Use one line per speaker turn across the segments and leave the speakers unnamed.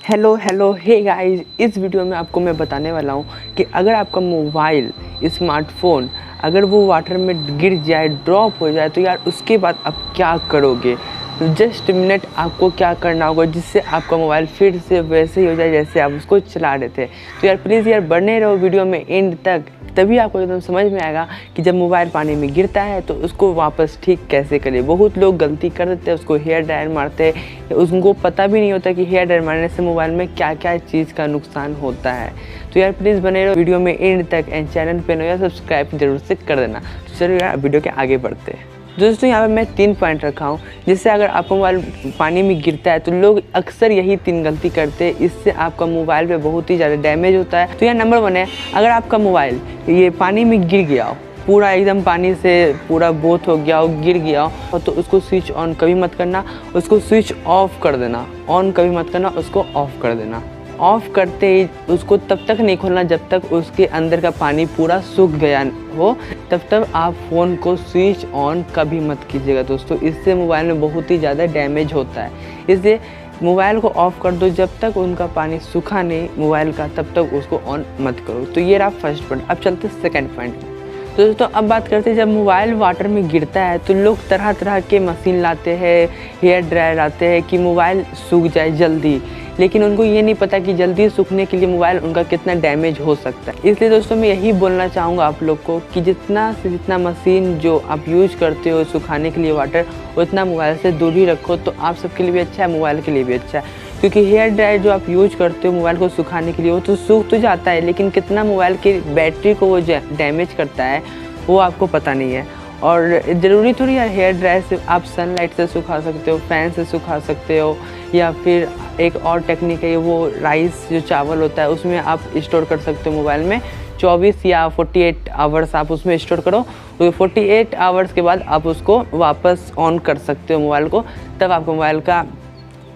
Hello hello hey guys, इस video में आपको मैं बताने वाला हूँ कि अगर आपका मोबाइल स्मार्टफोन अगर वो वाटर में गिर जाए, ड्रॉप हो जाए, तो यार उसके बाद आप क्या करोगे। तो जस्ट मिनट आपको क्या करना होगा जिससे आपका मोबाइल फिर से वैसे ही हो जाए जैसे आप उसको चला रहे थे। तो यार प्लीज़ यार बने रहो वीडियो में एंड तक, तभी आपको एकदम समझ में आएगा कि जब मोबाइल पानी में गिरता है तो उसको वापस ठीक कैसे करें। बहुत लोग गलती कर देते हैं, उसको हेयर ड्रायर मारते हैं, उनको पता भी नहीं होता कि हेयर ड्रायर मारने से मोबाइल में क्या क्या चीज़ का नुकसान होता है। तो यार प्लीज़ बने रहो वीडियो में एंड तक एंड चैनल पे नया सब्सक्राइब जरूर से कर देना। तो चलो यार वीडियो के आगे बढ़ते हैं। दोस्तों यहाँ पे मैं 3 पॉइंट रखा हूँ जिससे अगर आपका मोबाइल पानी में गिरता है तो लोग अक्सर यही 3 गलती करते हैं, इससे आपका मोबाइल पे बहुत ही ज़्यादा डैमेज होता है। तो यार नंबर 1 है, अगर आपका मोबाइल ये पानी में गिर गया हो, पूरा एकदम पानी से पूरा बोथ हो गया हो, गिर गया हो, तो उसको स्विच ऑन कभी मत करना, उसको स्विच ऑफ कर देना। ऑन कभी मत करना, उसको ऑफ कर देना। ऑफ़ करते ही उसको तब तक नहीं खोलना जब तक उसके अंदर का पानी पूरा सूख गया हो, तब तक आप फ़ोन को स्विच ऑन कभी मत कीजिएगा दोस्तों। इससे मोबाइल में बहुत ही ज़्यादा डैमेज होता है, इसलिए मोबाइल को ऑफ़ कर दो जब तक उनका पानी सूखा नहीं मोबाइल का, तब तक उसको ऑन मत करो। तो ये रहा फर्स्ट पॉइंट। अब चलते सेकंड पॉइंट। तो दोस्तों अब बात करते हैं, जब मोबाइल वाटर में गिरता है तो लोग तरह तरह के मशीन लाते हैं, हेयर ड्रायर लाते हैं कि मोबाइल सूख जाए जल्दी, लेकिन उनको ये नहीं पता कि जल्दी सूखने के लिए मोबाइल उनका कितना डैमेज हो सकता है। इसलिए दोस्तों मैं यही बोलना चाहूँगा आप लोग को कि जितना से जितना मशीन जो आप यूज करते हो सुखाने के लिए वाटर, उतना मोबाइल से दूर ही रखो, तो आप सबके लिए भी अच्छा है, मोबाइल के लिए भी अच्छा है। क्योंकि हेयर ड्रायर जो आप यूज करते हो मोबाइल को सुखाने के लिए, वो तो सूख तो जाता है, लेकिन कितना मोबाइल की बैटरी को वो डैमेज करता है वो आपको पता नहीं है। और ज़रूरी थोड़ी यार हेयर ड्रायर से आप सनलाइट से सुखा सकते हो, फ़ैन से सुखा सकते हो, या फिर एक और टेक्निक है वो राइस जो चावल होता है उसमें आप स्टोर कर सकते हो मोबाइल में। 24 या 48 आवर्स आप उसमें स्टोर करो, तो 48 आवर्स के बाद आप उसको वापस ऑन कर सकते हो मोबाइल को, तब आपको मोबाइल का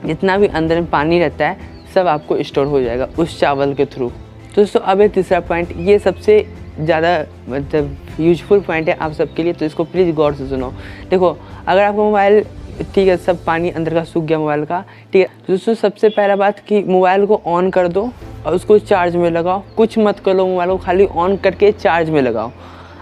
जितना भी अंदर में पानी रहता है सब आपको स्टोर हो जाएगा उस चावल के थ्रू। तो दोस्तों अब ये तीसरा पॉइंट, ये सबसे ज़्यादा मतलब यूजफुल पॉइंट है आप सबके लिए, तो इसको प्लीज़ गौर से सुनो। देखो अगर आपका मोबाइल ठीक है, सब पानी अंदर का सूख गया मोबाइल का, ठीक है, तो दोस्तों सबसे पहला बात कि मोबाइल को ऑन कर दो और उसको चार्ज में लगाओ। कुछ मत करो, मोबाइल को खाली ऑन करके चार्ज में लगाओ।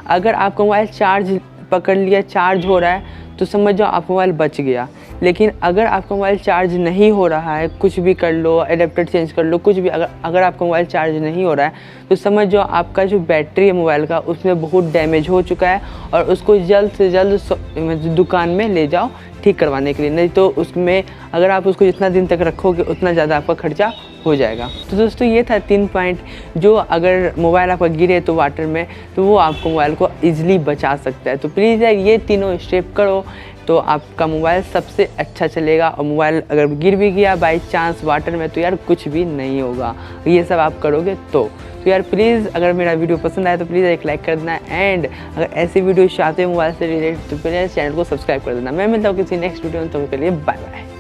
अगर आपका मोबाइल चार्ज पकड़ लिया, चार्ज हो रहा है, तो समझ जाओ आपका मोबाइल बच गया। लेकिन अगर आपका मोबाइल चार्ज नहीं हो रहा है, कुछ भी कर लो, एडेप्टर चेंज कर लो, कुछ भी, अगर आपका मोबाइल चार्ज नहीं हो रहा है, तो समझ जाओ आपका जो बैटरी है मोबाइल का उसमें बहुत डैमेज हो चुका है, और उसको जल्द से जल्द दुकान में ले जाओ ठीक करवाने के लिए। नहीं तो उसमें अगर आप उसको जितना दिन तक रखोगे उतना ज़्यादा आपका खर्चा हो जाएगा। तो दोस्तों ये था 3 पॉइंट जो अगर मोबाइल आपका गिरे तो वाटर में, तो वो आपको मोबाइल को ईजिली बचा सकता है। तो प्लीज़ यार ये तीनों स्टेप करो तो आपका मोबाइल सबसे अच्छा चलेगा। और मोबाइल अगर गिर भी गया बाई चांस वाटर में, तो यार कुछ भी नहीं होगा, ये सब आप करोगे तो यार प्लीज़ अगर मेरा वीडियो पसंद आए तो प्लीज़ एक लाइक कर देना, एंड अगर ऐसी वीडियो चाहते हो मोबाइल से रिलेटेड तो प्लीज़ चैनल को सब्सक्राइब कर देना। मैं मिलता हूँ किसी नेक्स्ट वीडियो में, तो के लिए बाय बाय।